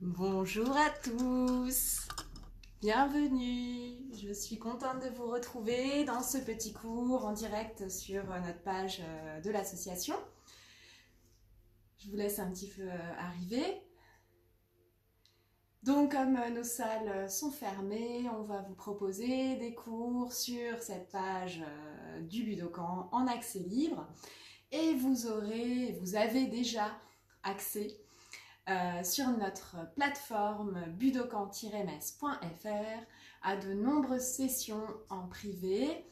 Bonjour à tous, bienvenue. Je suis contente de vous retrouver dans ce petit cours en direct sur notre page de l'association. Je vous laisse un petit peu arriver. Donc comme nos salles sont fermées, on va vous proposer des cours sur cette page du Budokan en accès libre. Et vous avez déjà accès sur notre plateforme budokan-mes.fr à de nombreuses sessions en privé,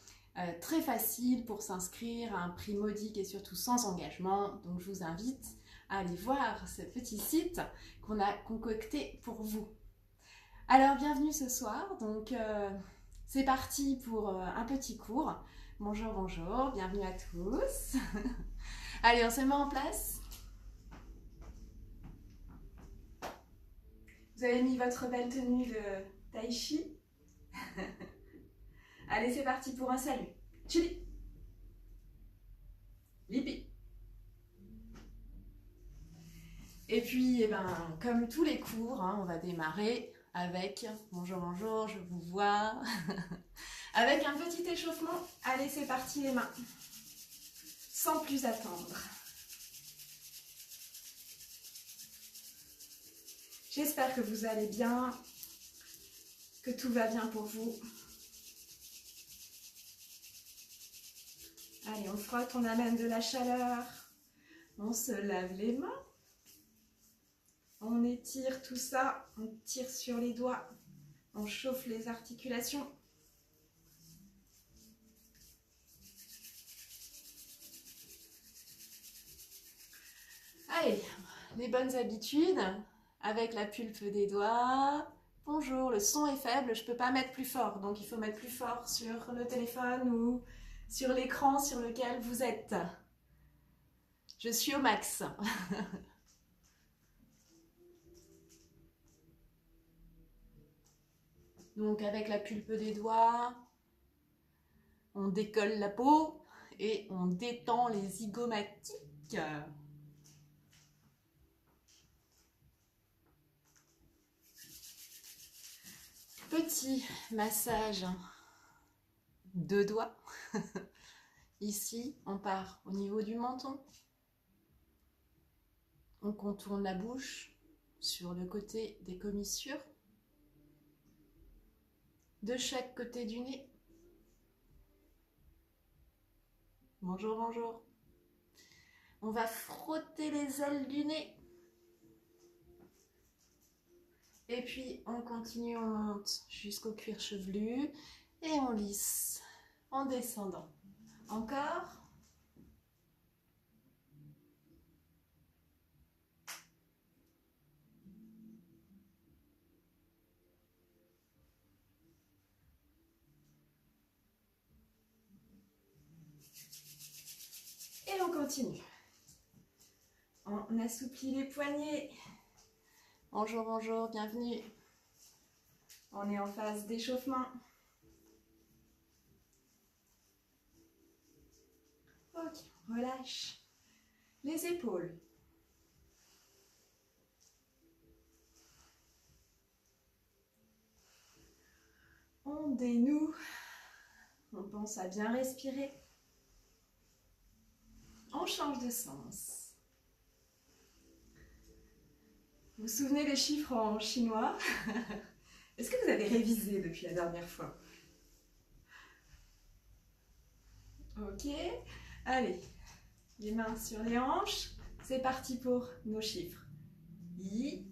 très faciles pour s'inscrire à un prix modique et surtout sans engagement. Donc je vous invite à aller voir ce petit site qu'on a concocté pour vous. Alors bienvenue ce soir, donc c'est parti pour un petit cours. Bonjour, bonjour, bienvenue à tous. Allez, on se met en place. Vous avez mis votre belle tenue de tai chi. Allez, c'est parti pour un salut. Chili. Lipi. Et puis, comme tous les cours, on va démarrer avec bonjour, bonjour, je vous vois. Avec un petit échauffement. Allez, c'est parti les mains. Sans plus attendre. J'espère que vous allez bien, que tout va bien pour vous. Allez, on frotte, on amène de la chaleur. On se lave les mains. On étire tout ça, on tire sur les doigts. On chauffe les articulations. Allez, les bonnes habitudes. Avec la pulpe des doigts. Bonjour, le son est faible, je ne peux pas mettre plus fort. Donc il faut mettre plus fort sur le téléphone ou sur l'écran sur lequel vous êtes. Je suis au max. Donc avec la pulpe des doigts, on décolle la peau et on détend les zygomatiques. Petit massage de doigts. Ici, on part au niveau du menton. On contourne la bouche sur le côté des commissures. De chaque côté du nez. Bonjour, bonjour. On va frotter les ailes du nez. Et puis, on continue, on monte jusqu'au cuir chevelu. Et on lisse en descendant. Encore. Et on continue. On assouplit les poignets. Bonjour, bonjour, bienvenue. On est en phase d'échauffement. Ok, relâche les épaules. On dénoue. On pense à bien respirer. On change de sens. Vous vous souvenez des chiffres en chinois? Est-ce que vous avez révisé depuis la dernière fois? Ok. Allez, les mains sur les hanches. C'est parti pour nos chiffres. I,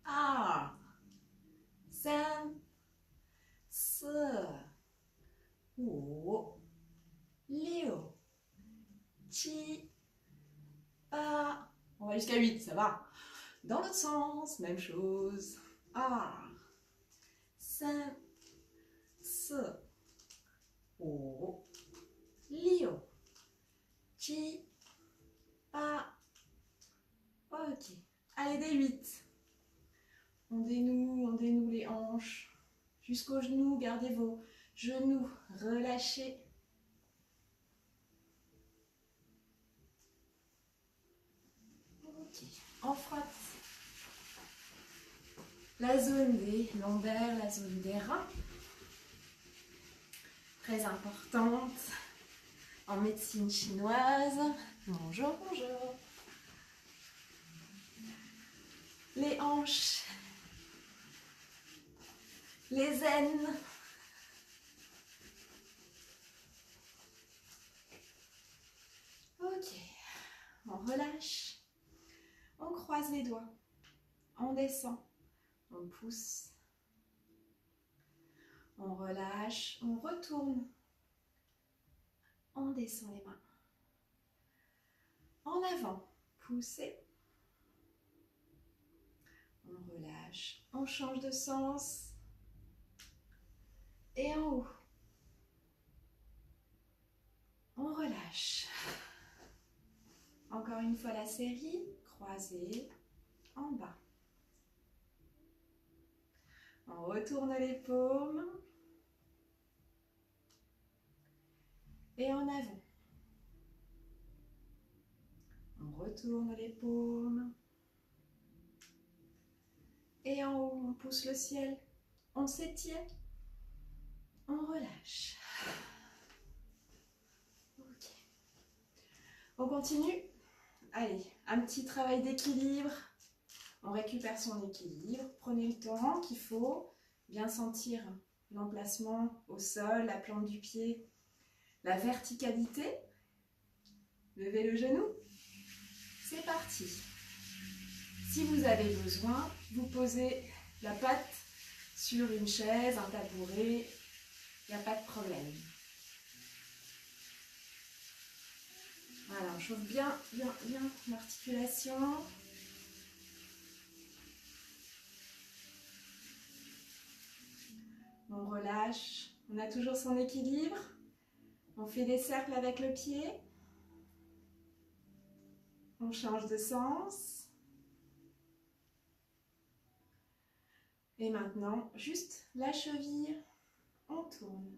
A, 3, 4, 5, 6, 7, 8. On va jusqu'à 8, ça va. Dans l'autre sens, même chose. 2, 3, 4, 5, 6, 7, 8. Ok. Allez, des 8. On dénoue les hanches jusqu'aux genoux. Gardez vos genoux relâchés. Ok, on frotte la zone des lombaires, la zone des reins. Très importante en médecine chinoise. Bonjour, bonjour. Les hanches, les aines. Ok, on relâche, on croise les doigts, on descend, on pousse, on relâche, on retourne, on descend les mains. En avant, poussez, on relâche, on change de sens et en haut, on relâche. Encore une fois la série, croisez, en bas. On retourne les paumes et en avant. On retourne les paumes et en haut, on pousse le ciel, on s'étire, on relâche. Ok. On continue. Allez, un petit travail d'équilibre. On récupère son équilibre. Prenez le temps qu'il faut. Bien sentir l'emplacement au sol, la plante du pied, la verticalité. Levez le genou. C'est parti. Si vous avez besoin, vous posez la patte sur une chaise, un tabouret. Il n'y a pas de problème. Voilà, on chauffe bien l'articulation. On relâche. On a toujours son équilibre. On fait des cercles avec le pied. On change de sens. Et maintenant, juste la cheville. On tourne.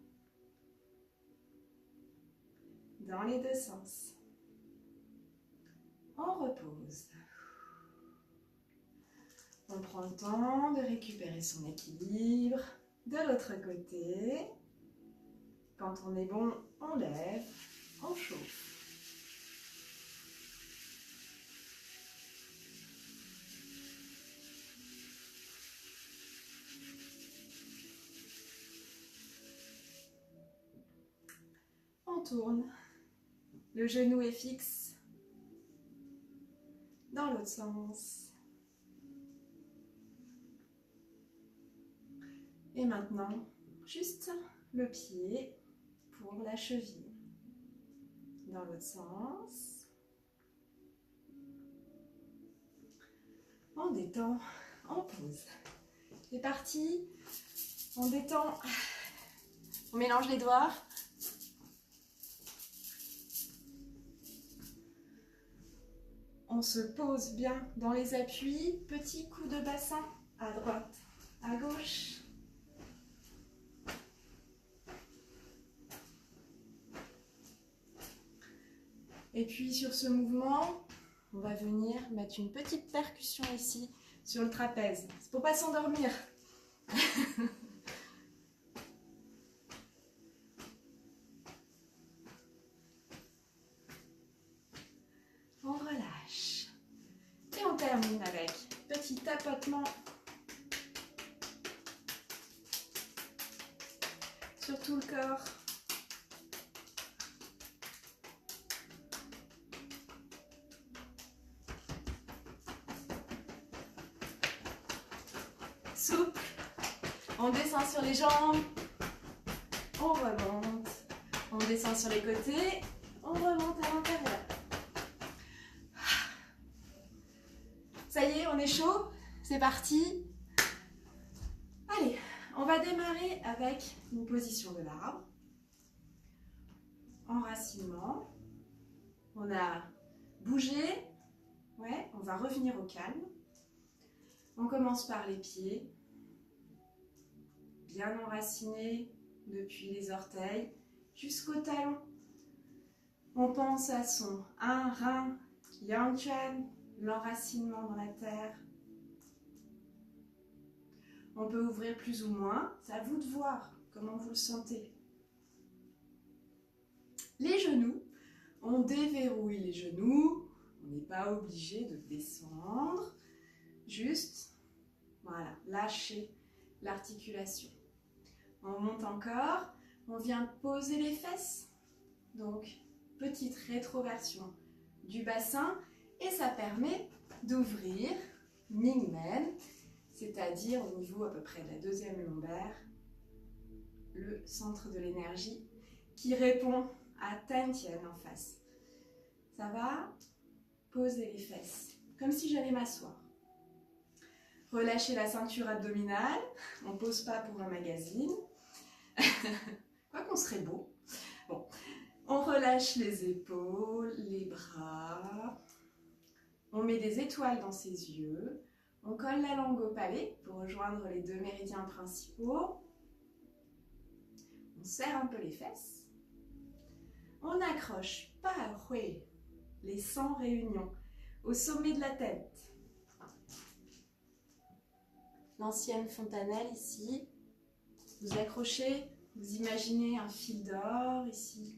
Dans les deux sens. On repose. On prend le temps de récupérer son équilibre. De l'autre côté. Quand on est bon, on lève, on chauffe. On tourne. Le genou est fixe. Dans l'autre sens. Et maintenant, juste le pied pour la cheville. Dans l'autre sens. On détend, on pose. C'est parti. On détend. On mélange les doigts. On se pose bien dans les appuis. Petit coup de bassin à droite, à gauche. Et puis sur ce mouvement, on va venir mettre une petite percussion ici sur le trapèze. C'est pour pas s'endormir. On relâche. Et on termine avec petit tapotement sur tout le corps. Souple. On descend sur les jambes. On remonte. On descend sur les côtés. On remonte à l'intérieur. Ça y est, on est chaud. C'est parti. Allez, on va démarrer avec une position de l'arbre. Enracinement. On a bougé. Ouais, on va revenir au calme. On commence par les pieds. Bien enracinés depuis les orteils jusqu'au talon. On pense à son 1 rein, Yang Chuan, l'enracinement dans la terre. On peut ouvrir plus ou moins, c'est à vous de voir comment vous le sentez. Les genoux, on déverrouille les genoux, on n'est pas obligé de descendre, juste, voilà, lâcher l'articulation. On monte encore, on vient poser les fesses, donc petite rétroversion du bassin et ça permet d'ouvrir Mingmen, c'est-à-dire au niveau à peu près de la deuxième lombaire, le centre de l'énergie qui répond à Tantien en face. Ça va? Poser les fesses, comme si j'allais m'asseoir. Relâchez la ceinture abdominale, on ne pose pas pour un magazine, quoi qu'on serait beau. Bon. On relâche les épaules, les bras, on met des étoiles dans ses yeux, on colle la langue au palais pour rejoindre les deux méridiens principaux, on serre un peu les fesses, on accroche pas les 100 réunions au sommet de la tête. L'ancienne fontanelle ici, vous accrochez, vous imaginez un fil d'or ici,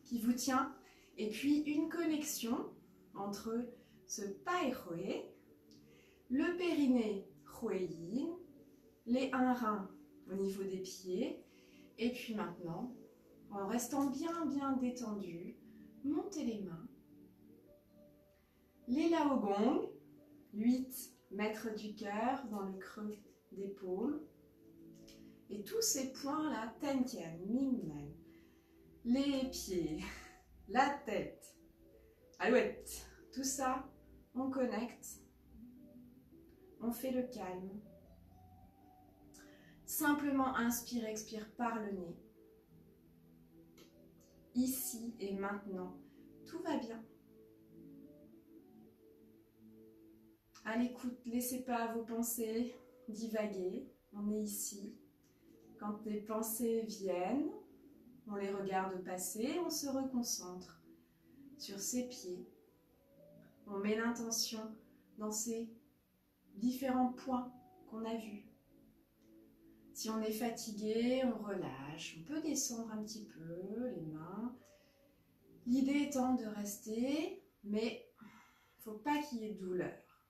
qui vous tient, et puis une connexion entre ce Pai-Hwé, le périnée Hwé-Yin, les 1 rein au niveau des pieds, et puis maintenant, en restant bien détendu, montez les mains. Les Lao Gong, 8 mètres du cœur dans le creux des paumes, et tous ces points-là, Tantien, Mingmen, les pieds, la tête, alouette, tout ça, on connecte, on fait le calme. Simplement inspire, expire par le nez. Ici et maintenant, tout va bien. À l'écoute, laissez pas vos pensées divaguer, on est ici. Quand des pensées viennent, on les regarde passer, on se reconcentre sur ses pieds. On met l'intention dans ces différents points qu'on a vus. Si on est fatigué, on relâche. On peut descendre un petit peu les mains. L'idée étant de rester, mais il ne faut pas qu'il y ait de douleur.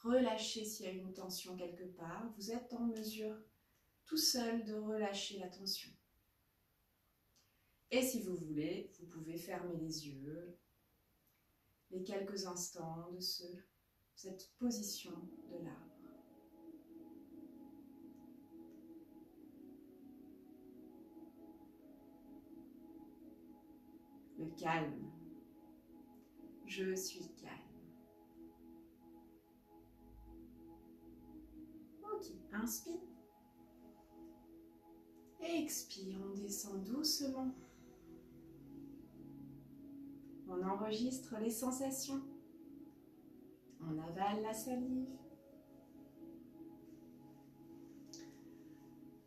Relâchez s'il y a une tension quelque part. Vous êtes en mesure tout seul de relâcher la tension. Et si vous voulez, vous pouvez fermer les yeux les quelques instants de cette position de l'arbre. Le calme. Je suis calme. Ok, inspire. Et expire, on descend doucement. On enregistre les sensations. On avale la salive.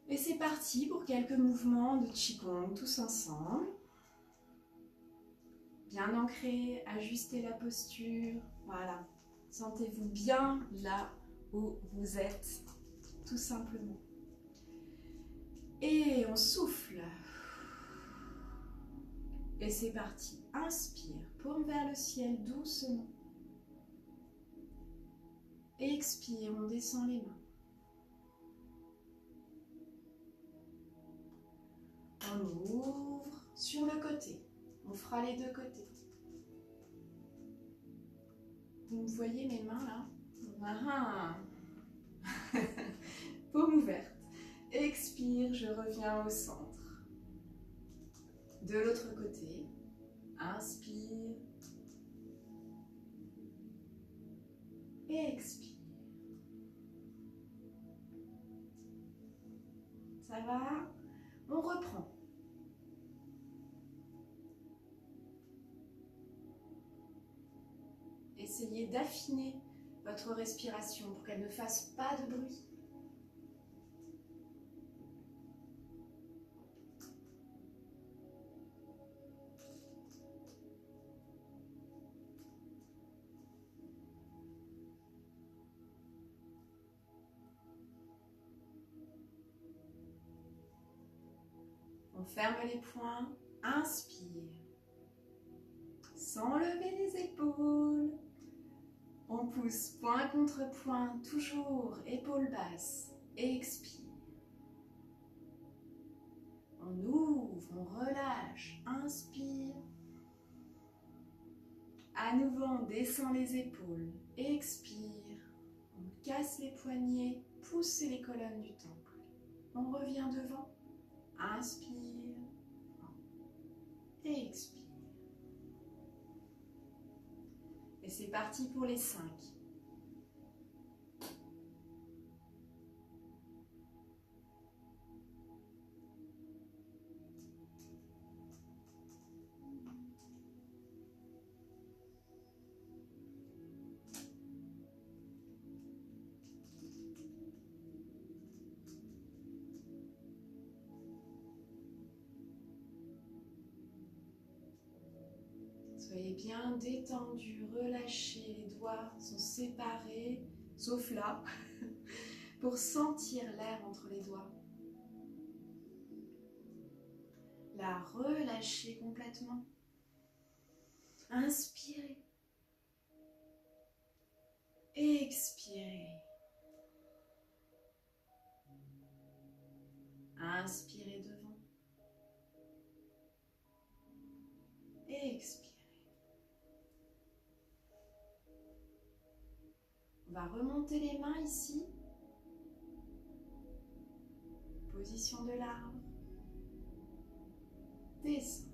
Et c'est parti pour quelques mouvements de Qigong tous ensemble. Bien ancré, ajustez la posture. Voilà. Sentez-vous bien là où vous êtes, tout simplement. Et on souffle. Et c'est parti. Inspire, paume vers le ciel doucement. Expire, on descend les mains. On ouvre sur le côté. On fera les deux côtés. Vous me voyez mes mains là? Ah. Paume ouverte. Expire, je reviens au centre. De l'autre côté, inspire. Et expire. Ça va? On reprend. Essayez d'affiner votre respiration pour qu'elle ne fasse pas de bruit. On ferme les poings, inspire. Sans lever les épaules. On pousse point contre point, toujours épaules basses. Expire. On ouvre, on relâche, inspire. À nouveau, on descend les épaules, expire. On casse les poignets, pousse les colonnes du temple. On revient devant, inspire, expire. Et c'est parti pour les 5. Soyez bien détendus, relâchez, les doigts sont séparés, sauf là, pour sentir l'air entre les doigts. La relâchez complètement. Inspirez. Expirez. Inspirez devant. Expirez. On va remonter les mains ici. Position de l'arbre. Descend.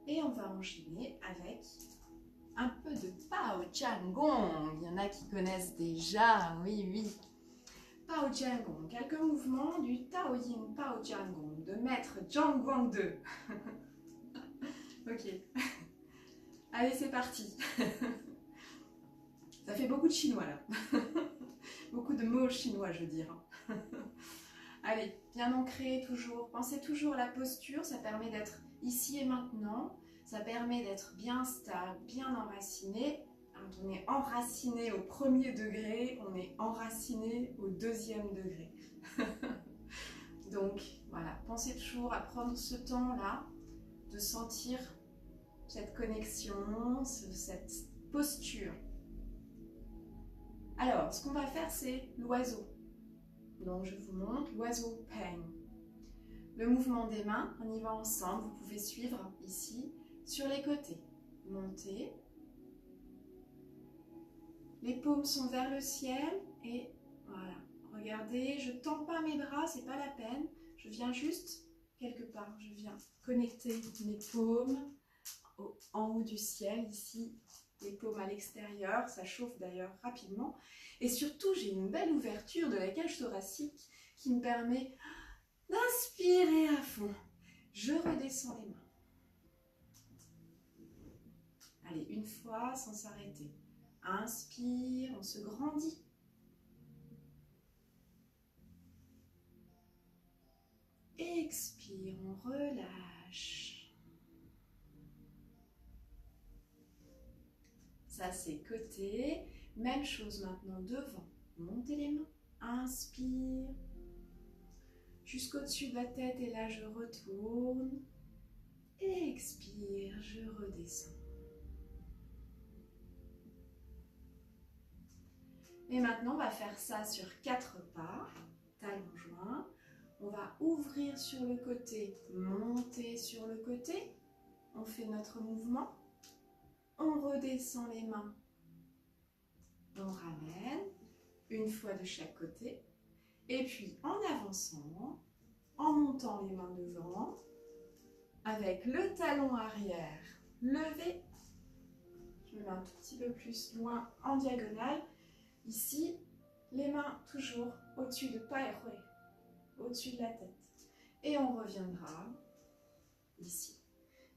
Et on va enchaîner avec un peu de Pao Jian Gong. Il y en a qui connaissent déjà, oui, oui. Pao Jian Gong, quelques mouvements du Tao Yin Pao Jian Gong de maître Zhang Guang 2. Ok. Allez, c'est parti. Ça fait beaucoup de chinois là. Beaucoup de mots chinois, je veux dire. Allez, bien ancré toujours. Pensez toujours à la posture, ça permet d'être ici et maintenant. Ça permet d'être bien stable, bien enraciné. Quand on est enraciné au premier degré, on est enraciné au deuxième degré. Donc voilà, pensez toujours à prendre ce temps-là, de sentir cette connexion, cette posture. Alors, ce qu'on va faire, c'est l'oiseau. Donc, je vous montre l'oiseau Peng. Le mouvement des mains, on y va ensemble. Vous pouvez suivre ici, sur les côtés. Montez. Les paumes sont vers le ciel et voilà. Regardez, je ne tends pas mes bras, c'est pas la peine. Je viens juste quelque part. Je viens connecter mes paumes en haut du ciel, ici, les paumes à l'extérieur, ça chauffe d'ailleurs rapidement. Et surtout, j'ai une belle ouverture de la cage thoracique qui me permet d'inspirer à fond. Je redescends les mains. Allez, une fois sans s'arrêter. Inspire, on se grandit. Expire, on relâche. Ça, c'est côté. Même chose maintenant devant. Montez les mains. Inspire. Jusqu'au-dessus de la tête. Et là, je retourne. Expire, je redescends. Et maintenant, on va faire ça sur 4 pas. Talons joints. On va ouvrir sur le côté. Monter sur le côté. On fait notre mouvement. On redescend les mains, on ramène, une fois de chaque côté. Et puis en avançant, en montant les mains devant, avec le talon arrière levé. Je me mets un tout petit peu plus loin en diagonale. Ici, les mains toujours au-dessus de Paerue, au-dessus de la tête. Et on reviendra ici.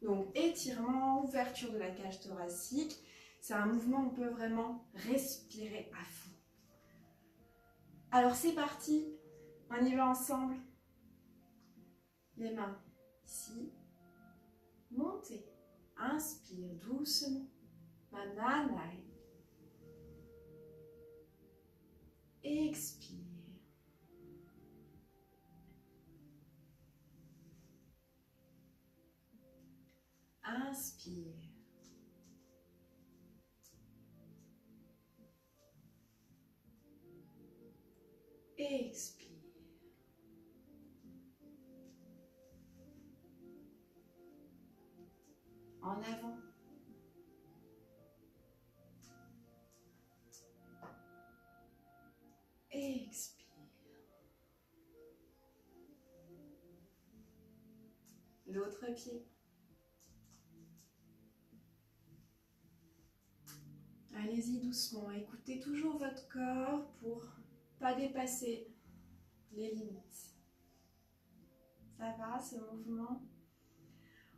Donc étirement, ouverture de la cage thoracique, c'est un mouvement où on peut vraiment respirer à fond. Alors c'est parti, on y va ensemble. Les mains ici, montez, inspire doucement, mananae. Expire, Inspire. Expire. En avant. Expire. L'autre pied. Allez-y doucement. Écoutez toujours votre corps pour pas dépasser les limites. Ça va, ce mouvement?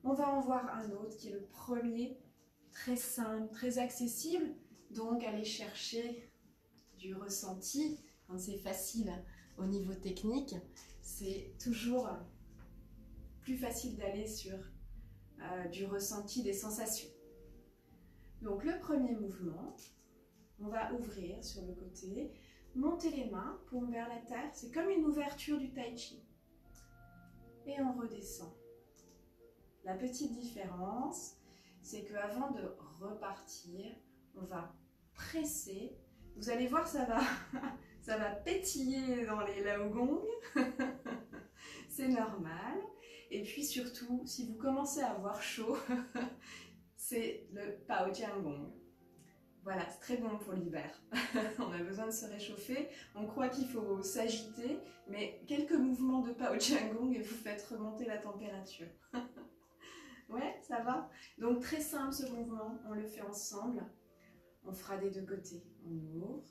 On va en voir un autre qui est le premier, très simple, très accessible. Donc, allez chercher du ressenti. Quand c'est facile au niveau technique, c'est toujours plus facile d'aller sur du ressenti des sensations. Donc, le premier mouvement, on va ouvrir sur le côté, monter les mains, paume vers la terre. C'est comme une ouverture du tai chi. Et on redescend. La petite différence, c'est qu'avant de repartir, on va presser. Vous allez voir, ça va pétiller dans les laogong. C'est normal. Et puis surtout, si vous commencez à avoir chaud, c'est le Pao Jiang Gong. Voilà, c'est très bon pour l'hiver. On a besoin de se réchauffer. On croit qu'il faut s'agiter, mais quelques mouvements de Pao Jiang Gong et vous faites remonter la température. Ouais, ça va? Donc très simple ce mouvement, on le fait ensemble. On fera des deux côtés. On ouvre.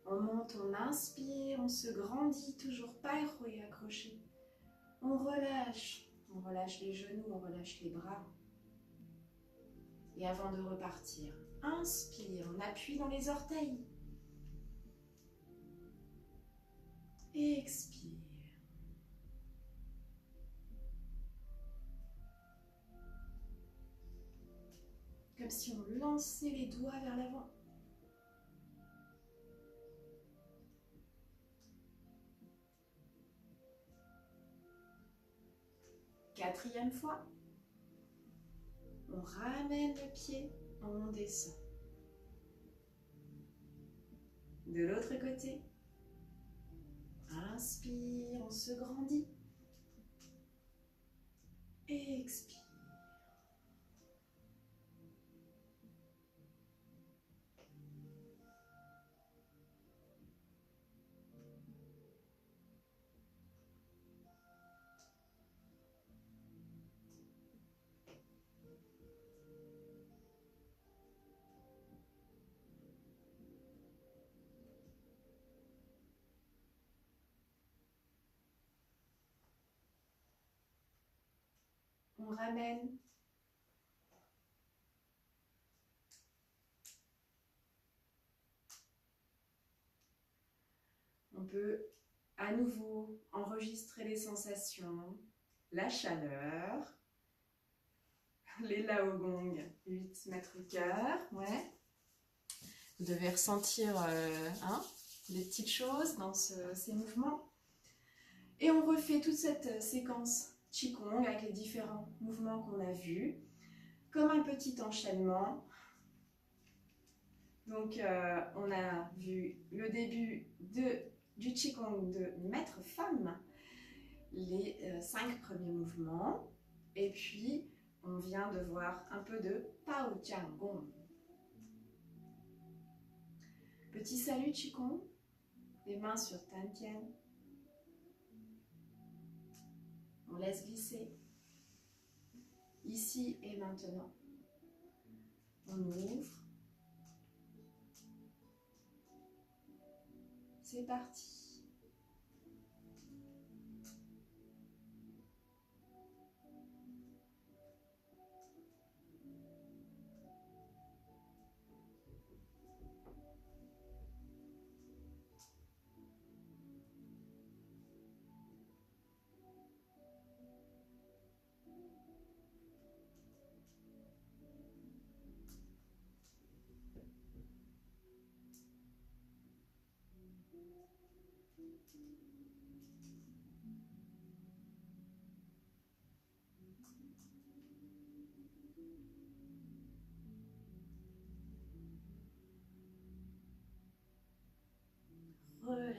On monte, on inspire, on se grandit, toujours pas et accroché. On relâche les genoux, on relâche les bras. Et avant de repartir, inspire, on appuie dans les orteils. Expire. Comme si on lançait les doigts vers l'avant. Quatrième fois. On ramène le pied, on descend. De l'autre côté. Inspire, on se grandit. Expire. On ramène. On peut à nouveau enregistrer les sensations, la chaleur, les laogong, 8 mètres cœur, ouais. Vous devez ressentir des petites choses dans ces mouvements. Et on refait toute cette séquence Qigong avec les différents mouvements qu'on a vus, comme un petit enchaînement. Donc, on a vu le début du Qigong de maître-femme, les 5 premiers mouvements, et puis on vient de voir un peu de Pao Jiang Gong. Petit salut Qigong, les mains sur Tantian. On laisse glisser. Ici et maintenant. On ouvre. C'est parti.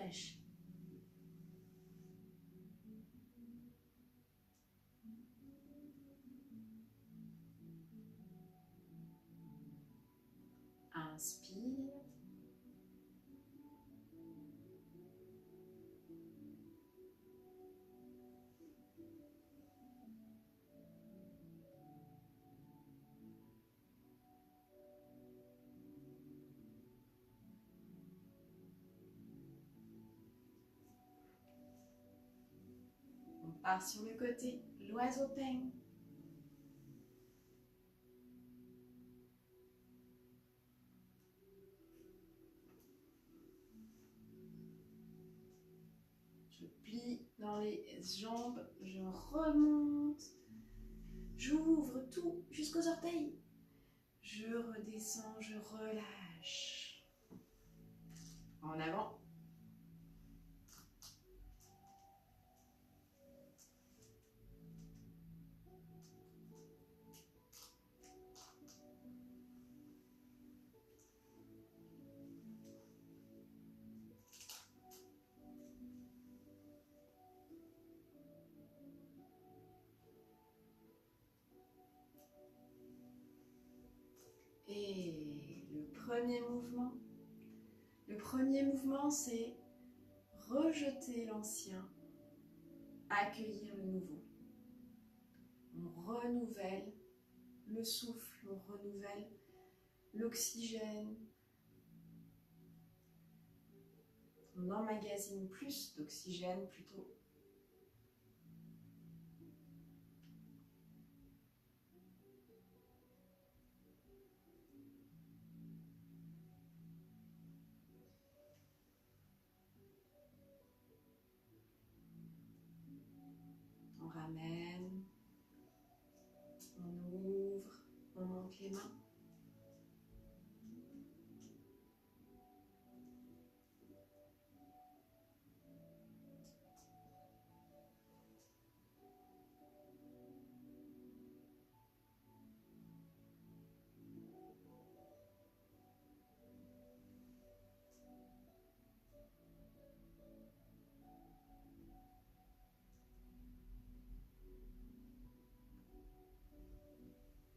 relâche. Inspire. On part sur le côté, l'oiseau peigne. Je plie dans les jambes, je remonte, j'ouvre tout jusqu'aux orteils. Je redescends, je relâche. En avant. Et le premier mouvement, c'est rejeter l'ancien, accueillir le nouveau. On renouvelle le souffle, on renouvelle l'oxygène. On emmagasine plus d'oxygène plutôt. On ramène, on ouvre, on monte les mains.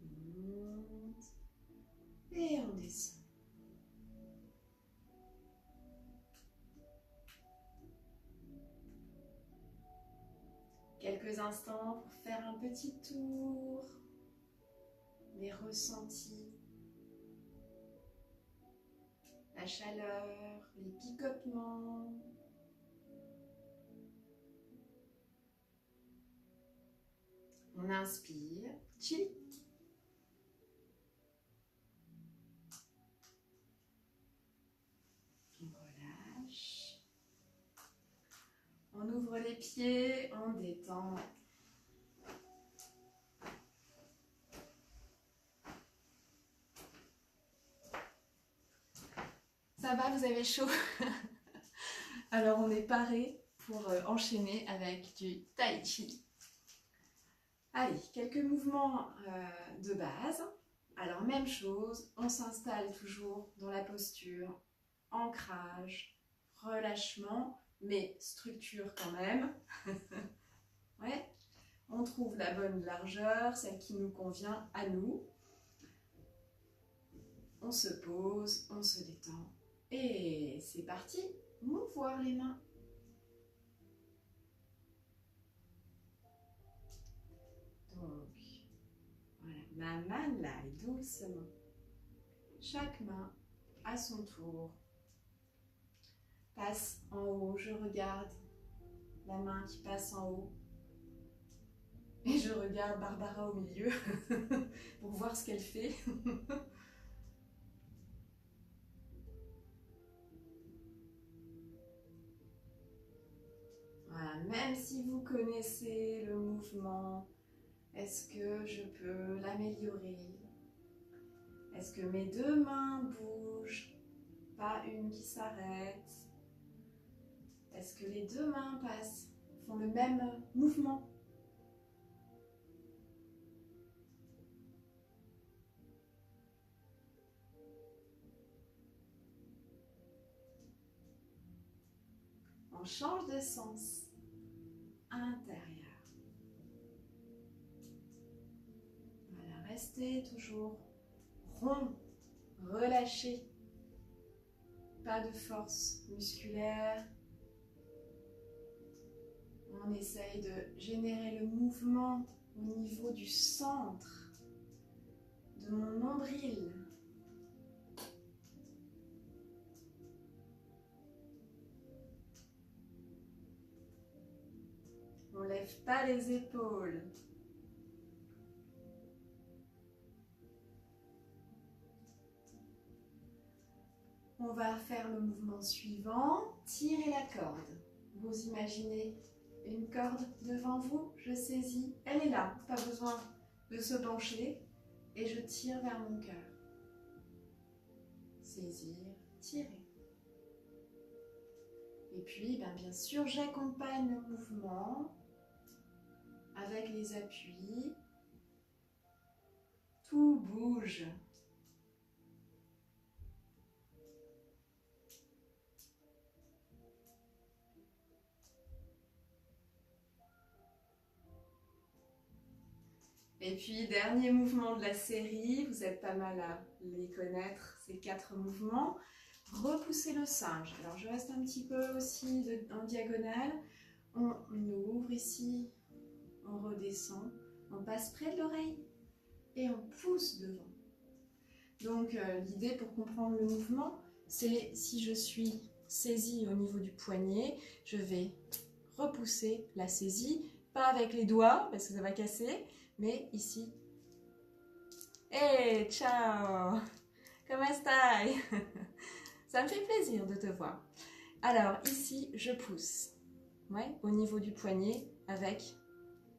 On monte et on descend. Quelques instants pour faire un petit tour des ressentis, la chaleur, les picotements. On inspire, chill. On relâche. On ouvre les pieds, on détend. Ça va, vous avez chaud? Alors on est paré pour enchaîner avec du tai chi. Allez, quelques mouvements de base. Alors même chose, on s'installe toujours dans la posture, ancrage, relâchement, mais structure quand même. Ouais. On trouve la bonne largeur, celle qui nous convient à nous. On se pose, on se détend. Et c'est parti, mouvoir les mains. Donc, voilà, ma main là, doucement. Chaque main, à son tour, passe en haut. Je regarde la main qui passe en haut. Et je regarde Barbara au milieu pour voir ce qu'elle fait. Voilà, même si vous connaissez le mouvement, est-ce que je peux l'améliorer? Est-ce que mes deux mains bougent? Pas une qui s'arrête? Est-ce que les deux mains font le même mouvement? On change de sens. Intérieur. Voilà, restez toujours rond, relâché. Pas de force musculaire. On essaye de générer le mouvement au niveau du centre de mon nombril. On ne lève pas les épaules. On va faire le mouvement suivant. Tirez la corde. Vous imaginez une corde devant vous, je saisis, elle est là, pas besoin de se pencher et je tire vers mon cœur. Saisir, tirer. Et puis, bien sûr, j'accompagne le mouvement avec les appuis. Tout bouge. Et puis, dernier mouvement de la série, vous êtes pas mal à les connaître, ces 4 mouvements. Repoussez le singe. Alors, je reste un petit peu aussi en diagonale. On ouvre ici, on redescend, on passe près de l'oreille et on pousse devant. Donc, l'idée pour comprendre le mouvement, c'est si je suis saisie au niveau du poignet, je vais repousser la saisie, pas avec les doigts parce que ça va casser, mais ici. Hey, ciao! Comment stai? Ça me fait plaisir de te voir. Alors, ici, je pousse. Ouais, au niveau du poignet avec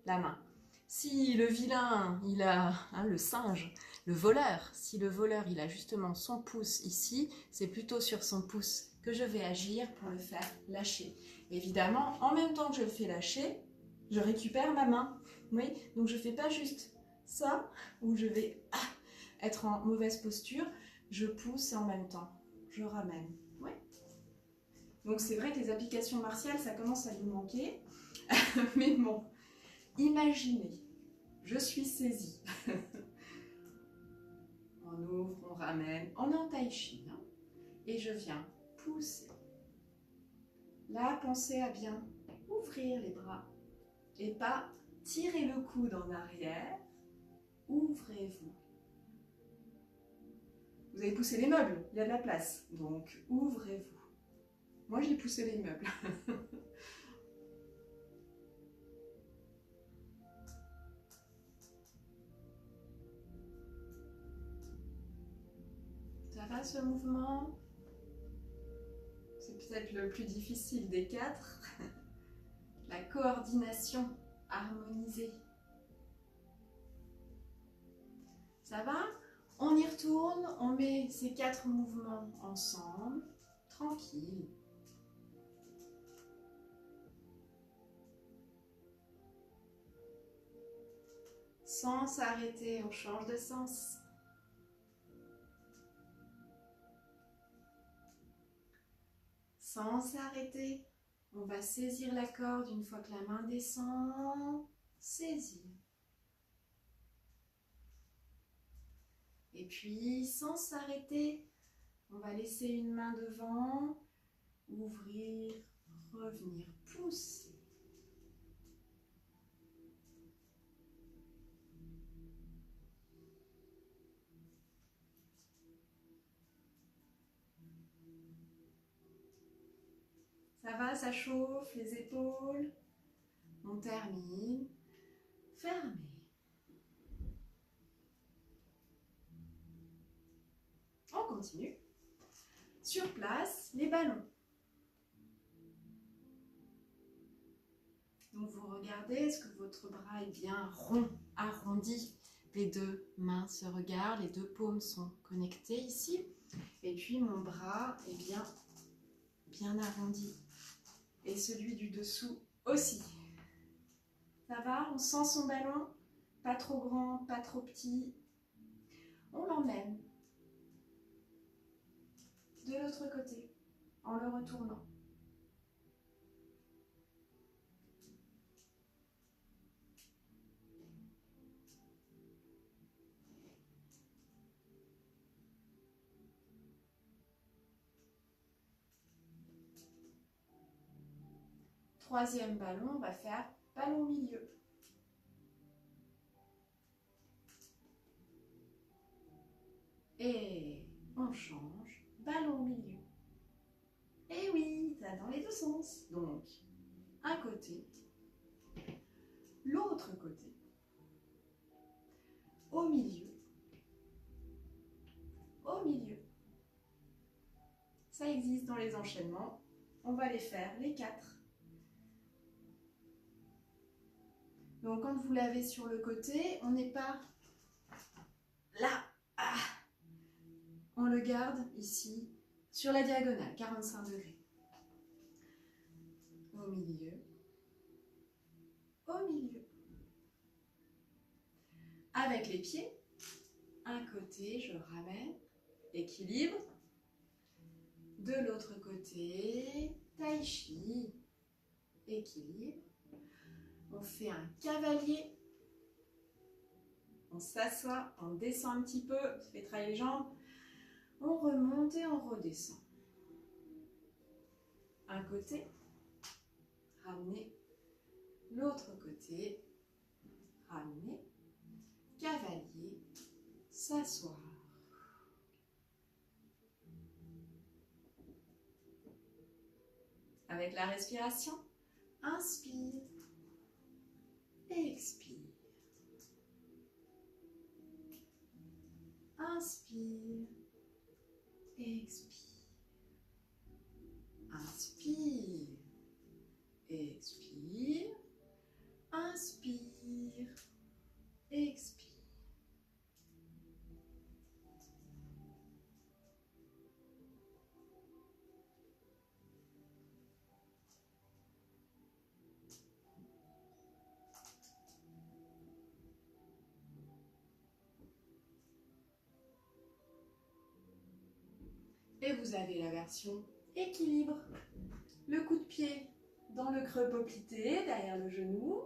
la main. Si le vilain, il a le singe, le voleur, si le voleur, il a justement son pouce ici, c'est plutôt sur son pouce que je vais agir pour le faire lâcher. Évidemment, en même temps que je le fais lâcher, je récupère ma main. Oui, donc je ne fais pas juste ça, où je vais être en mauvaise posture, je pousse et en même temps, je ramène. Oui. Donc c'est vrai que les applications martiales, ça commence à nous manquer, mais bon, imaginez, je suis saisie. On ouvre, on ramène, on est en tai chi, hein, et je viens pousser. Là, pensez à bien ouvrir les bras et pas tirer le coude en arrière. Ouvrez-vous. Vous avez poussé les meubles, il y a de la place, donc ouvrez-vous. Moi, j'ai poussé les meubles. Ça va ce mouvement? C'est peut-être le plus difficile des 4. La coordination harmonisée. Ça va? On y retourne, on met ces 4 mouvements ensemble, tranquille. Sans s'arrêter, on change de sens. Sans s'arrêter, on va saisir la corde une fois que la main descend, saisir. Et puis, sans s'arrêter, on va laisser une main devant, ouvrir, revenir, pousser. Ça va, ça chauffe, les épaules. On termine. Fermez. On continue. Sur place, les ballons. Donc vous regardez, est-ce que votre bras est bien rond, arrondi? Les 2 mains se regardent, les 2 paumes sont connectées ici. Et puis mon bras est bien arrondi. Et celui du dessous aussi. Ça va? On sent son ballon? Pas trop grand, pas trop petit. On l'emmène de l'autre côté en le retournant. troisième ballon, on va faire ballon milieu. Et on change, ballon milieu. Et oui, ça dans les deux sens. Donc, un côté, l'autre côté, au milieu, au milieu. Ça existe dans les enchaînements. On va les faire, les 4. Donc, quand vous l'avez sur le côté, on n'est pas là. Ah, on le garde ici, sur la diagonale, 45 degrés. Au milieu. Au milieu. Avec les pieds, un côté, je ramène, équilibre. De l'autre côté, tai chi, équilibre. On fait un cavalier. On s'assoit, on descend un petit peu, on fait travailler les jambes. On remonte et on redescend. Un côté, ramener. L'autre côté, ramener. Cavalier, s'asseoir. Avec la respiration, inspire, expire. Inspire, expire. Inspire, expire. Inspire, expire. Et vous avez la version équilibre. Le coup de pied dans le creux poplité, derrière le genou.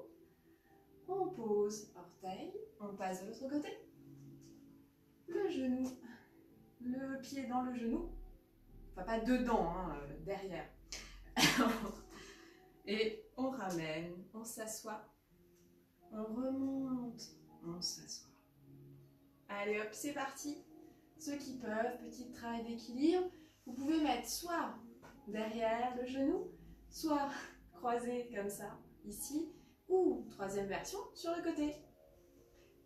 On pose orteil, on passe de l'autre côté. Le genou, le pied dans le genou. Enfin, pas dedans, hein, derrière. Et on ramène, on s'assoit. On remonte, on s'assoit. Allez hop, c'est parti. Ceux qui peuvent, petit travail d'équilibre. Vous pouvez mettre soit derrière le genou, soit croisé comme ça, ici, ou troisième version, sur le côté.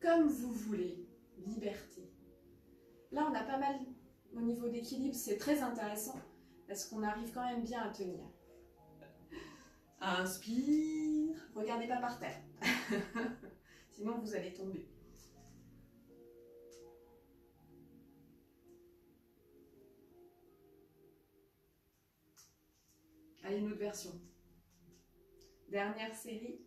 Comme vous voulez, liberté. Là, on a pas mal au niveau d'équilibre, c'est très intéressant parce qu'on arrive quand même bien à tenir. Inspire, regardez pas par terre, sinon vous allez tomber. Allez, une autre version. Dernière série.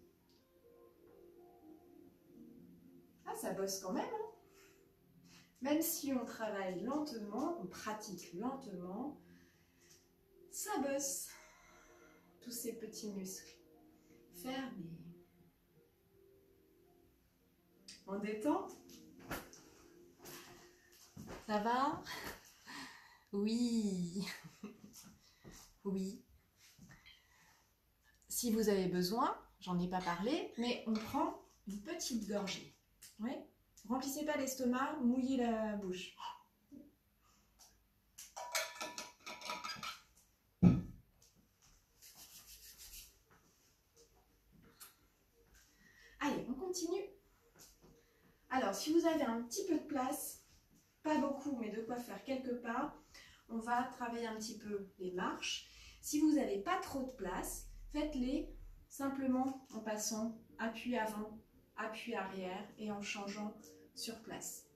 Ah, ça bosse quand même, hein. Même si on travaille lentement, on pratique lentement, ça bosse. Tous ces petits muscles. Fermez. On détend. Ça va? Oui. Oui. Si vous avez besoin, j'en ai pas parlé, mais on prend une petite gorgée. Ouais. Remplissez pas l'estomac, mouillez la bouche. Allez, on continue. Alors, si vous avez un petit peu de place, pas beaucoup, mais de quoi faire quelques pas, on va travailler un petit peu les marches. Si vous n'avez pas trop de place, faites-les simplement en passant appui avant, appui arrière et en changeant sur place.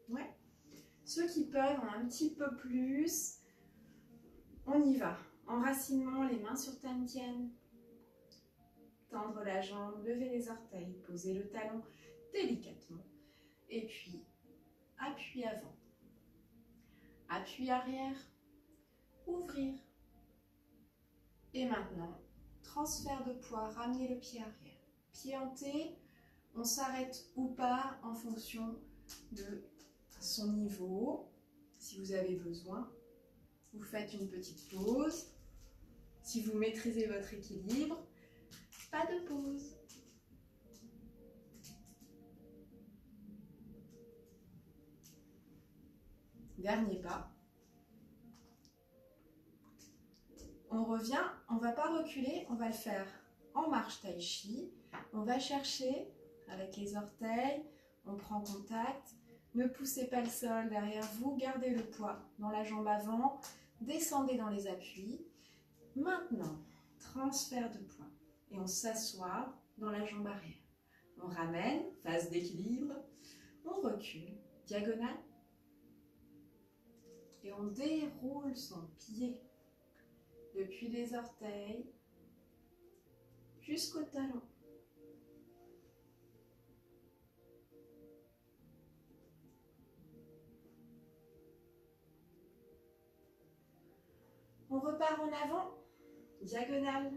Ouais. Ceux qui peuvent en un petit peu plus, on y va. Enracinement, les mains sur tienne. Tendre la jambe, lever les orteils, poser le talon délicatement. Et puis, appui avant, appui arrière, ouvrir. Et maintenant, transfert de poids, ramener le pied arrière. Pied hanté, on s'arrête ou pas en fonction de son niveau. Si vous avez besoin, vous faites une petite pause. Si vous maîtrisez votre équilibre, Pas de pause. Dernier pas. On revient, on ne va pas reculer, on va le faire en marche tai chi. On va chercher avec les orteils, on prend contact. Ne poussez pas le sol derrière vous, gardez le poids dans la jambe avant, descendez dans les appuis. Maintenant, transfert de poids et on s'assoit dans la jambe arrière. On ramène, phase d'équilibre, on recule, diagonale et on déroule son pied depuis les orteils jusqu'au talon. On repart en avant, diagonale.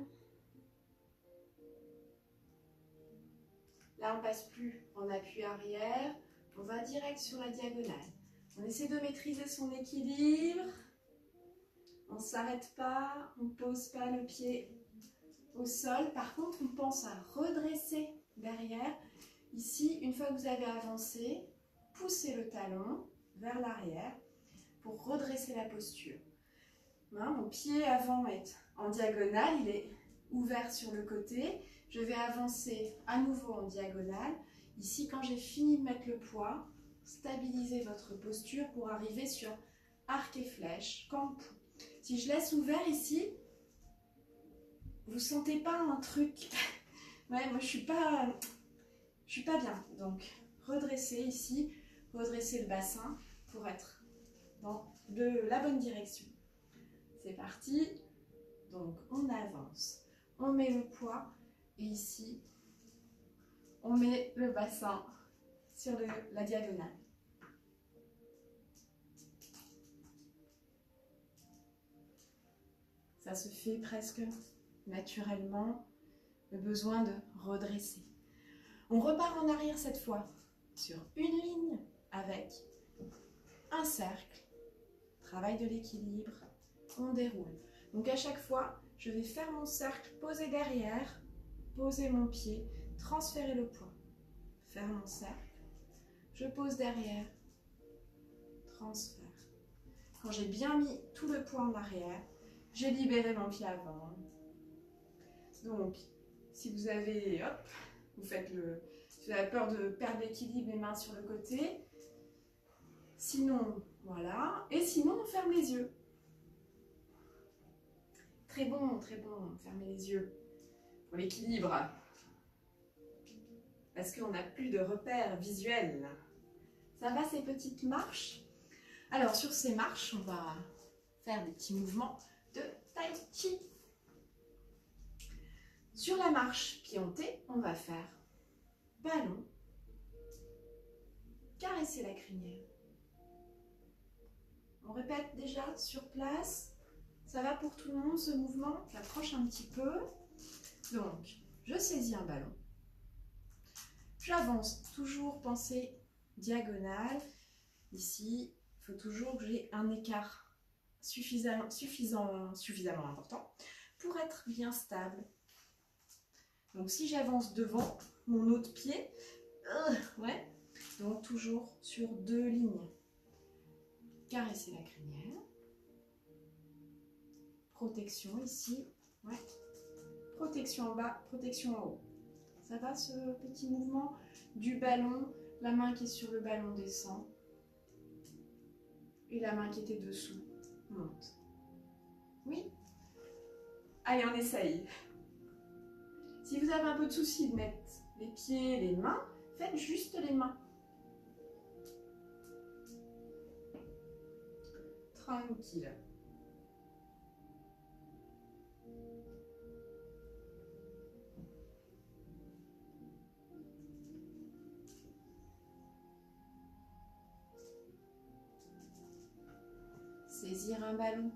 Là, on ne passe plus en appui arrière, on va direct sur la diagonale. On essaie de maîtriser son équilibre. On ne s'arrête pas, on ne pose pas le pied au sol. Par contre, on pense à redresser derrière. Ici, une fois que vous avez avancé, poussez le talon vers l'arrière pour redresser la posture. Mon pied avant est en diagonale, il est ouvert sur le côté. Je vais avancer à nouveau en diagonale. Ici, quand j'ai fini de mettre le poids, stabilisez votre posture pour arriver sur arc et flèche, campo. Si je laisse ouvert ici, vous ne sentez pas un truc. Ouais, moi je suis pas bien. Donc redressez ici, redressez le bassin pour être dans la bonne direction. C'est parti. Donc on avance, on met le poids et ici on met le bassin sur la diagonale. Ça se fait presque naturellement, le besoin de redresser. On repart en arrière cette fois sur une ligne avec un cercle, travail de l'équilibre, on déroule. Donc à chaque fois, je vais faire mon cercle, poser derrière, poser mon pied, transférer le poids, faire mon cercle, je pose derrière, transfert. Quand j'ai bien mis tout le poids en arrière, j'ai libéré mon pied avant. Donc, si vous avez, hop, si vous avez peur de perdre l'équilibre, les mains sur le côté. Sinon, voilà. Et sinon, on ferme les yeux. Très bon, fermez les yeux pour l'équilibre. Parce qu'on n'a plus de repères visuels. Ça va ces petites marches? Alors, sur ces marches, on va faire des petits mouvements de tai chi. Sur la marche pied-en-T, on va faire ballon, caresser la crinière. On répète déjà sur place. Ça va pour tout le monde ce mouvement. J'approche un petit peu. Donc, je saisis un ballon. J'avance, toujours penser diagonale. Ici, il faut toujours que j'ai un écart suffisamment important pour être bien stable. Donc si j'avance devant mon autre pied, ouais, donc toujours sur deux lignes. Caresser la crinière. Protection ici, ouais. Protection en bas, protection en haut. Ça va ce petit mouvement du ballon, la main qui est sur le ballon descend et la main qui était dessous monte. Oui? Allez, on essaye. Si vous avez un peu de souci de mettre les pieds, les mains, faites juste les mains. Tranquille. Saisir un ballon.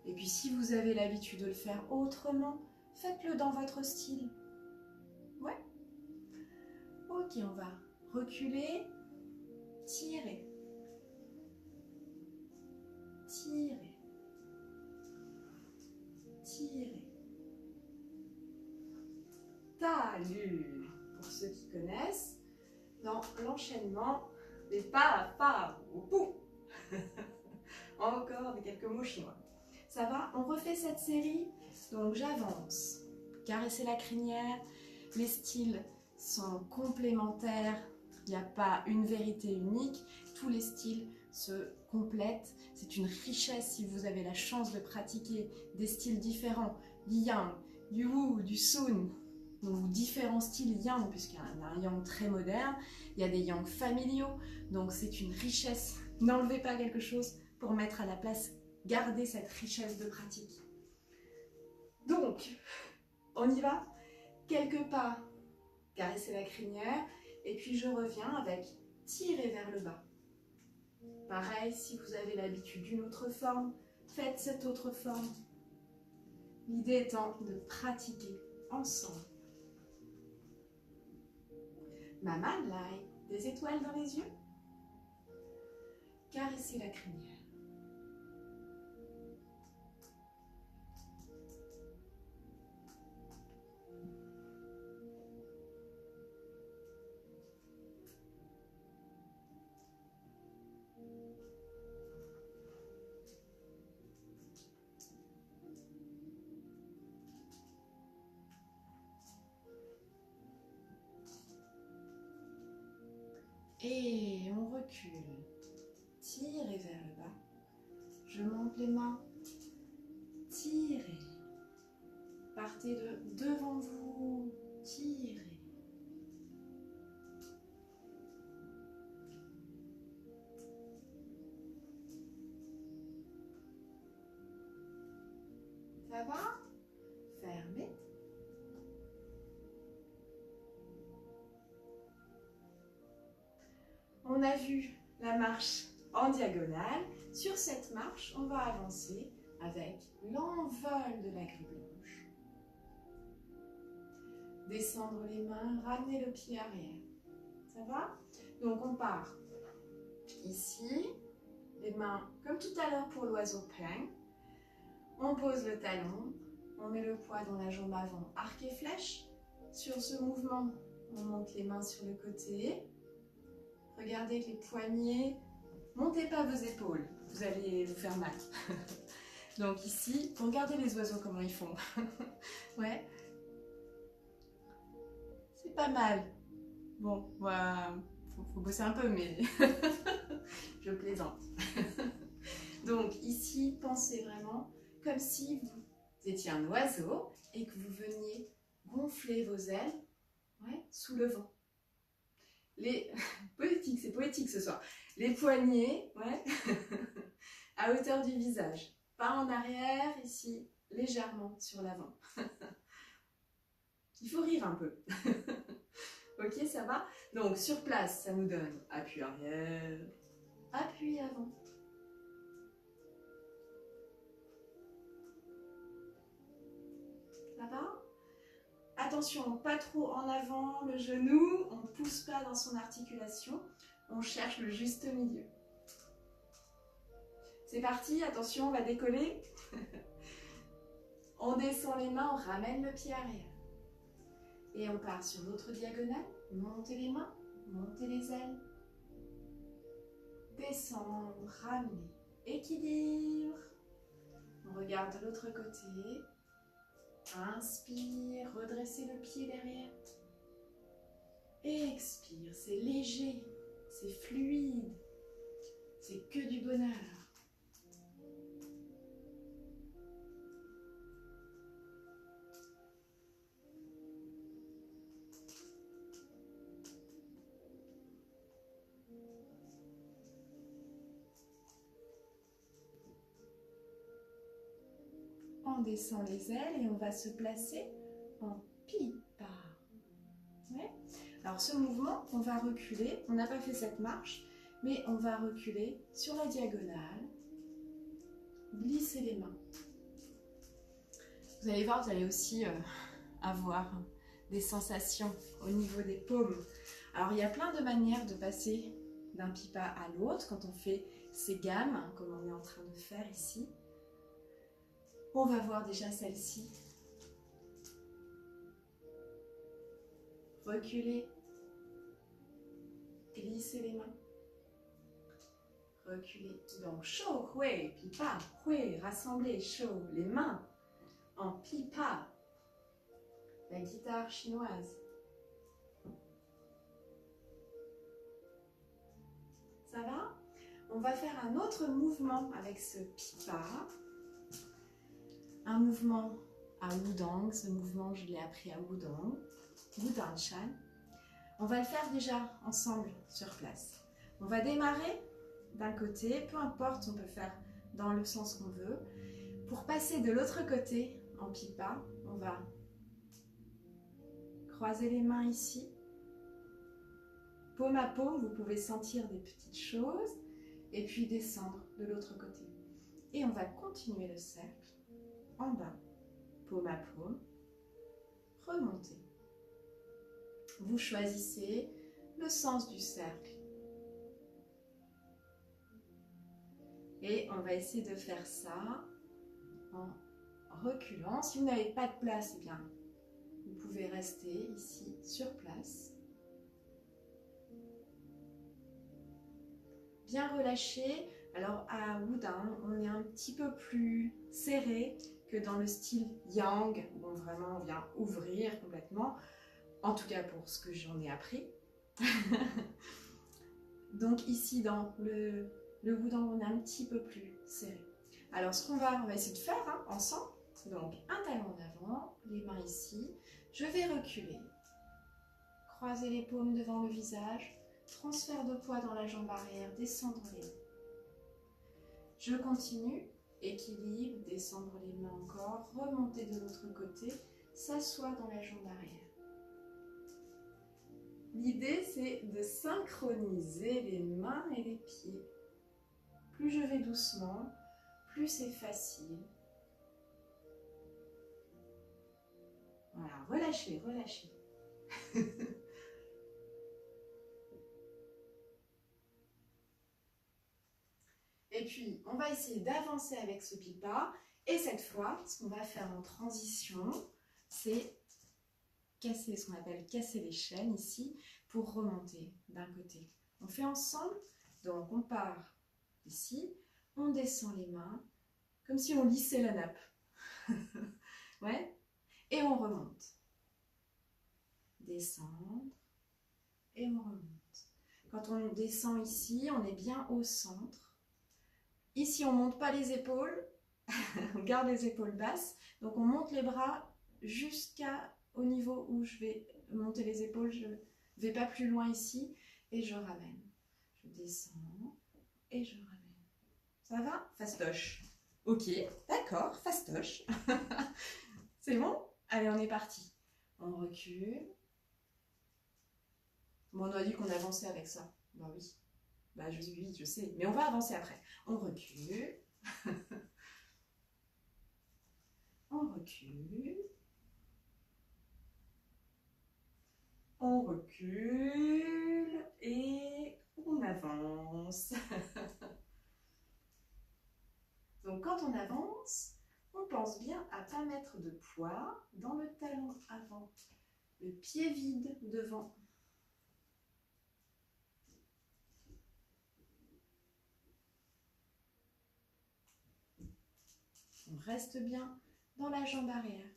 Et puis si vous avez l'habitude de le faire autrement, faites-le dans votre style. Ouais. Ok, on va reculer, tirer, tirer, tirer, talus. Pour ceux qui connaissent, dans l'enchaînement des pas à pas au pou. Encore quelques mots chinois. Ça va, on refait cette série. Donc j'avance. Caresser la crinière. Les styles sont complémentaires. Il n'y a pas une vérité unique. Tous les styles se complètent. C'est une richesse si vous avez la chance de pratiquer des styles différents. Du yang, du wu, du sun. Donc différents styles yang, puisqu'il y a un yang très moderne. Il y a des yang familiaux. Donc c'est une richesse. N'enlevez pas quelque chose pour mettre à la place, garder cette richesse de pratique. Donc, on y va. Quelques pas, caresser la crinière, et puis je reviens avec tirer vers le bas. Pareil, si vous avez l'habitude d'une autre forme, faites cette autre forme. L'idée étant de pratiquer ensemble. Mama Lai, des étoiles dans les yeux. Caresser la crinière. Et on recule. Tirez vers le bas. Je monte les mains. Tirez. Partez de devant vous. Tirez. Ça va? Fermez. On a vu la marche en diagonale. Sur cette marche, on va avancer avec l'envol de la grille blanche. Descendre les mains, ramener le pied arrière. Ça va? Donc on part ici, les mains comme tout à l'heure pour l'oiseau peigne. On pose le talon, on met le poids dans la jambe avant, arc et flèche. Sur ce mouvement, on monte les mains sur le côté. Regardez les poignets, montez pas vos épaules, vous allez vous faire mal. Donc ici, regardez les oiseaux comment ils font. Ouais, c'est pas mal. Bon, faut bosser un peu, mais je plaisante. Donc ici, pensez vraiment comme si vous étiez un oiseau et que vous veniez gonfler vos ailes, ouais, sous le vent. C'est poétique ce soir. Les poignets, ouais, à hauteur du visage. Pas en arrière, ici, légèrement sur l'avant. Il faut rire un peu. Ok, ça va? Donc, sur place, ça nous donne appui arrière, appui avant. Ça va? Attention, pas trop en avant le genou, on ne pousse pas dans son articulation, on cherche le juste milieu. C'est parti, attention, on va décoller. On descend les mains, on ramène le pied arrière. Et on part sur l'autre diagonale, montez les mains, montez les ailes. Descendre, ramener, équilibre. On regarde de l'autre côté. Inspire, redressez le pied derrière. Expire, c'est léger, c'est fluide, c'est que du bonheur. On descend les ailes et on va se placer en pipa. Ouais. Alors ce mouvement, on va reculer, on n'a pas fait cette marche, mais on va reculer sur la diagonale, glisser les mains. Vous allez voir, vous allez aussi avoir des sensations au niveau des paumes. Alors il y a plein de manières de passer d'un pipa à l'autre quand on fait ces gammes, hein, comme on est en train de faire ici. On va voir déjà celle-ci. reculez, glissez les mains, reculez. Donc, shou, hui, pipa, hui, rassemblez, shou, les mains en pipa, la guitare chinoise. Ça va? On va faire un autre mouvement avec ce pipa, un mouvement à Wudang. Ce mouvement, je l'ai appris à Wudang, Wudang Shan. On va le faire déjà ensemble sur place. On va démarrer d'un côté, peu importe, on peut faire dans le sens qu'on veut. Pour passer de l'autre côté en pipa, on va croiser les mains ici. Paume à paume, vous pouvez sentir des petites choses et puis descendre de l'autre côté. Et on va continuer le cercle en bas, paume à paume, remonter. Vous choisissez le sens du cercle. Et on va essayer de faire ça en reculant. Si vous n'avez pas de place, eh bien, vous pouvez rester ici sur place. Bien relâché. Alors à Wudang, on est un petit peu plus serré que dans le style Yang, où vraiment on vient ouvrir complètement. En tout cas pour ce que j'en ai appris. Donc ici dans le Wudang, on est un petit peu plus serré. Alors ce qu'on va essayer de faire ensemble. Donc un talon en avant, les mains ici. Je vais reculer. Croiser les paumes devant le visage. Transfert de poids dans la jambe arrière, descendre les mains. Je continue, équilibre, descendre les mains encore, remonter de l'autre côté, s'asseoir dans la jambe arrière. L'idée, c'est de synchroniser les mains et les pieds. Plus je vais doucement, plus c'est facile. Voilà, relâchez, relâchez. Et puis, on va essayer d'avancer avec ce pipa. Et cette fois, ce qu'on va faire en transition, c'est casser ce qu'on appelle casser les chaînes ici pour remonter d'un côté. On fait ensemble, donc on part ici, on descend les mains, comme si on lissait la nappe. Ouais. Et on remonte. Descendre et on remonte. Quand on descend ici, on est bien au centre. Ici, on ne monte pas les épaules, on garde les épaules basses. Donc, on monte les bras jusqu'au niveau où je vais monter les épaules. Je ne vais pas plus loin ici et je ramène. Je descends et je ramène. Ça va? Fastoche. Ok, d'accord, fastoche. C'est bon? Allez, on est parti. On recule. Bon, on a dit qu'on avançait avec ça. Bah oui. Bah oui, je sais. Mais on va avancer après. On recule. On recule. On recule. Et on avance. Donc quand on avance, on pense bien à ne pas mettre de poids dans le talon avant. Le pied vide devant. On reste bien dans la jambe arrière.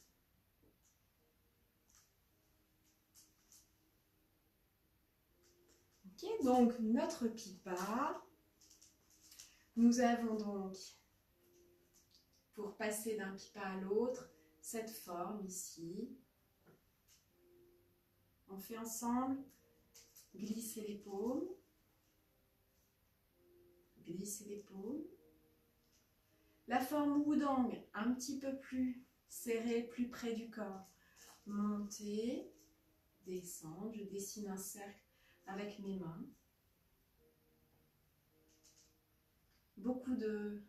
Ok, donc notre pipa. Nous avons donc, pour passer d'un pipa à l'autre, cette forme ici. On fait ensemble, glisser les paumes. Glisser les paumes. La forme Wudang, un petit peu plus serrée, plus près du corps. Monter, descendre, je dessine un cercle avec mes mains. Beaucoup de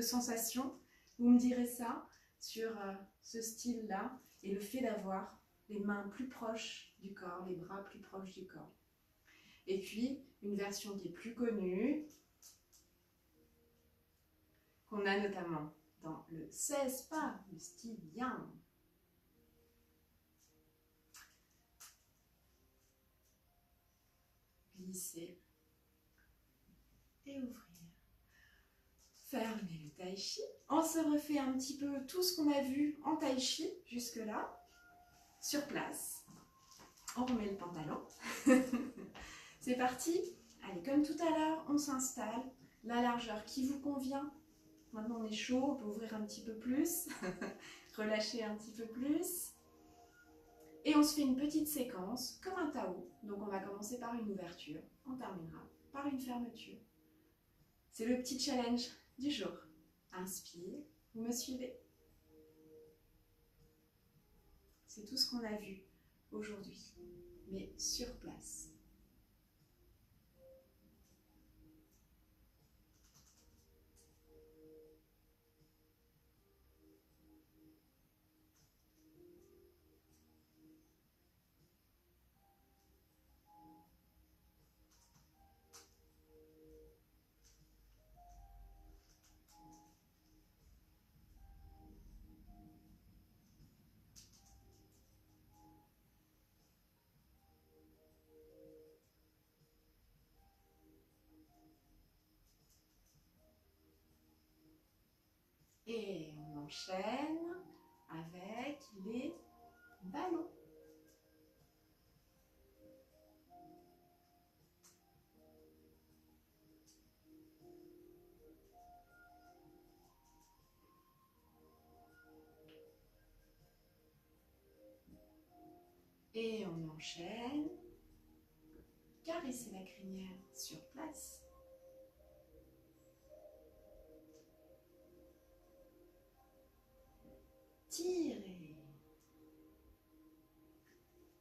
sensations, vous me direz ça, sur ce style-là et le fait d'avoir les mains plus proches du corps, les bras plus proches du corps. Et puis, une version qui est plus connue, qu'on a notamment dans le 16 pas, le style Yang. Glisser et ouvrir. Fermer le tai chi. On se refait un petit peu tout ce qu'on a vu en tai chi jusque-là. Sur place. On remet le pantalon. C'est parti. Allez, comme tout à l'heure, on s'installe. La largeur qui vous convient. Maintenant, on est chaud. On peut ouvrir un petit peu plus. Relâcher un petit peu plus. Et on se fait une petite séquence, comme un Tao. Donc, on va commencer par une ouverture. On terminera par une fermeture. C'est le petit challenge du jour. Inspire, vous me suivez. C'est tout ce qu'on a vu aujourd'hui, mais sur place. Et on enchaîne avec les ballons. Et on enchaîne. Caresser la crinière sur place. Tirez.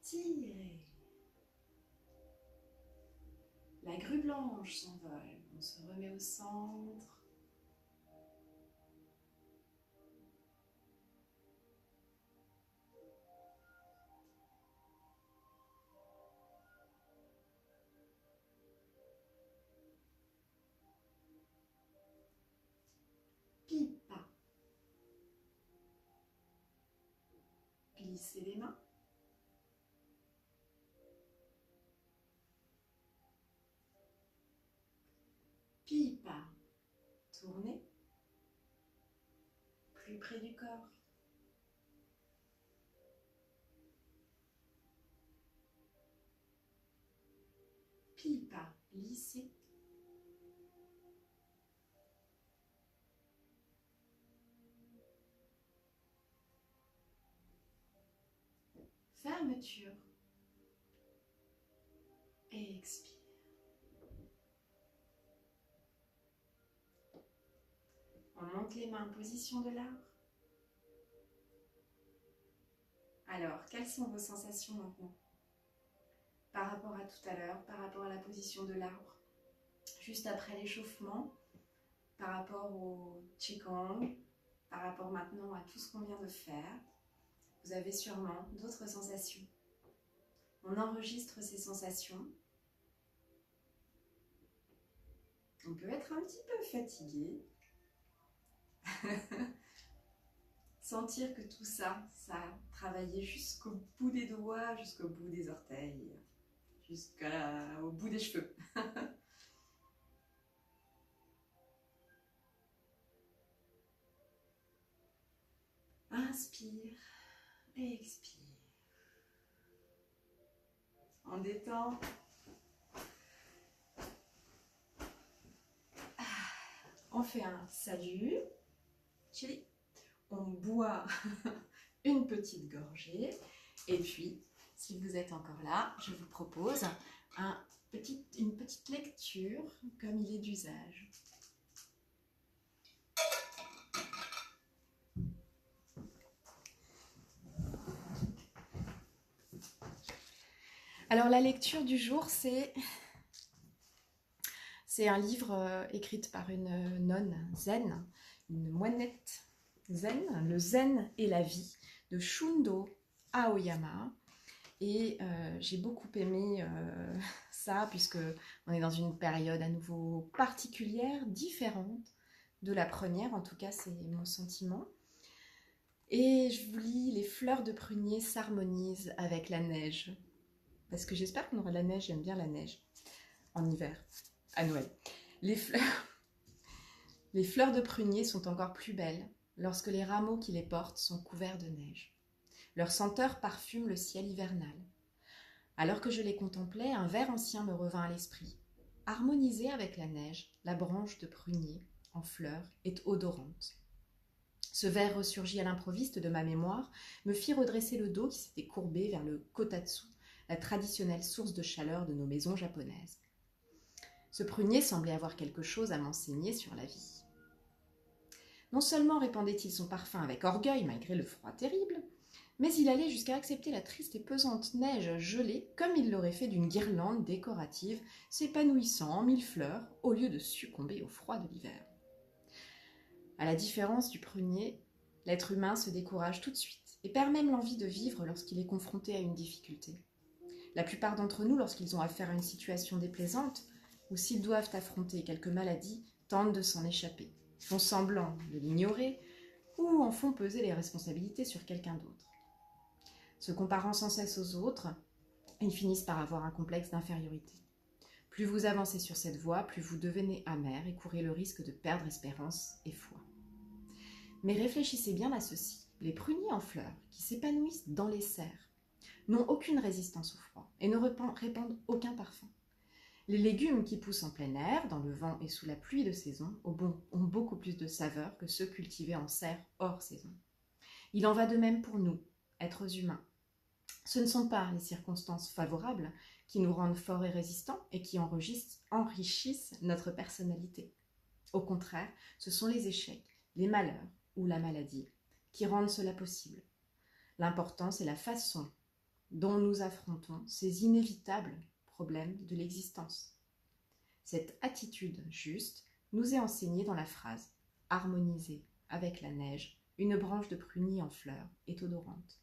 Tirez. La grue blanche s'envole. On se remet au centre. Pipa. Glissez les mains. Pipa. Tournez. Plus près du corps. Pipa. Lissez. Fermeture. Et expire. On monte les mains en position de l'arbre. Alors, quelles sont vos sensations maintenant? Par rapport à tout à l'heure, par rapport à la position de l'arbre, juste après l'échauffement, par rapport au Qigong, par rapport maintenant à tout ce qu'on vient de faire, vous avez sûrement d'autres sensations. On enregistre ces sensations. On peut être un petit peu fatigué. Sentir que tout ça, ça a travaillé jusqu'au bout des doigts, jusqu'au bout des orteils, jusqu'au bout des cheveux. Inspire et expire. On détend. On fait un salut. Chili. On boit une petite gorgée. Et puis, si vous êtes encore là, je vous propose une petite lecture comme il est d'usage. Alors la lecture du jour, c'est un livre écrit par une nonne zen, une moinette zen, Le zen et la vie, de Shundo Aoyama. Et j'ai beaucoup aimé ça, puisque on est dans une période à nouveau particulière, différente de la première, en tout cas c'est mon sentiment. Et je vous lis: les fleurs de prunier s'harmonisent avec la neige. Parce que j'espère qu'on aura de la neige, j'aime bien la neige. en hiver, à Noël. Les fleurs de prunier sont encore plus belles lorsque les rameaux qui les portent sont couverts de neige. Leur senteur parfume le ciel hivernal. Alors que je les contemplais, un vers ancien me revint à l'esprit. Harmonisée avec la neige, la branche de prunier, en fleurs, est odorante. Ce vers ressurgit à l'improviste de ma mémoire, me fit redresser le dos qui s'était courbé vers le kotatsu, la traditionnelle source de chaleur de nos maisons japonaises. Ce prunier semblait avoir quelque chose à m'enseigner sur la vie. Non seulement répandait-il son parfum avec orgueil malgré le froid terrible, mais il allait jusqu'à accepter la triste et pesante neige gelée comme il l'aurait fait d'une guirlande décorative s'épanouissant en 1000 fleurs au lieu de succomber au froid de l'hiver. À la différence du prunier, l'être humain se décourage tout de suite et perd même l'envie de vivre lorsqu'il est confronté à une difficulté. La plupart d'entre nous, lorsqu'ils ont affaire à une situation déplaisante ou s'ils doivent affronter quelques maladies, tentent de s'en échapper, font semblant de l'ignorer ou en font peser les responsabilités sur quelqu'un d'autre. Se comparant sans cesse aux autres, ils finissent par avoir un complexe d'infériorité. Plus vous avancez sur cette voie, plus vous devenez amer et courez le risque de perdre espérance et foi. Mais réfléchissez bien à ceci. Les pruniers en fleurs, qui s'épanouissent dans les serres, n'ont aucune résistance au froid et ne répandent aucun parfum. Les légumes qui poussent en plein air, dans le vent et sous la pluie de saison, ont beaucoup plus de saveur que ceux cultivés en serre hors saison. Il en va de même pour nous, êtres humains. Ce ne sont pas les circonstances favorables qui nous rendent forts et résistants et qui enrichissent notre personnalité. Au contraire, ce sont les échecs, les malheurs ou la maladie qui rendent cela possible. L'important, c'est la façon dont nous affrontons ces inévitables problèmes de l'existence. Cette attitude juste nous est enseignée dans la phrase « Harmonisée avec la neige, une branche de prunier en fleurs est odorante ».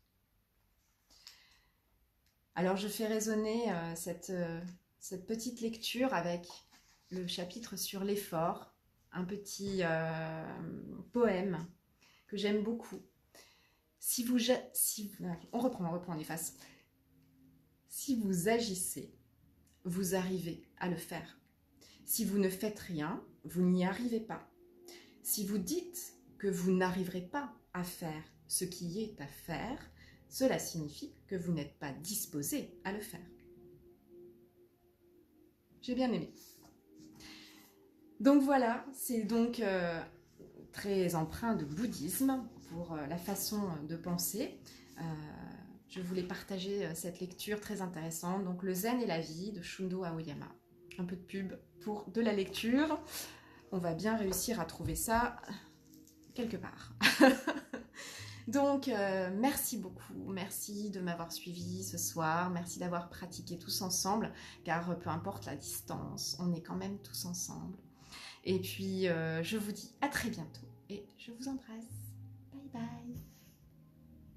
Alors je fais résonner cette petite lecture avec le chapitre sur l'effort, un petit poème que j'aime beaucoup. On reprend, on efface. Si vous agissez, vous arrivez à le faire. Si vous ne faites rien, vous n'y arrivez pas. Si vous dites que vous n'arriverez pas à faire ce qui est à faire, cela signifie que vous n'êtes pas disposé à le faire. J'ai bien aimé. Donc voilà, c'est donc très empreint de bouddhisme pour la façon de penser. Je voulais partager cette lecture très intéressante. Donc le Zen et la vie de Shundo Aoyama. Un peu de pub pour de la lecture. On va bien réussir à trouver ça quelque part. Donc, merci beaucoup, merci de m'avoir suivi ce soir, merci d'avoir pratiqué tous ensemble, car peu importe la distance, on est quand même tous ensemble. Et puis, je vous dis à très bientôt et je vous embrasse. Bye bye.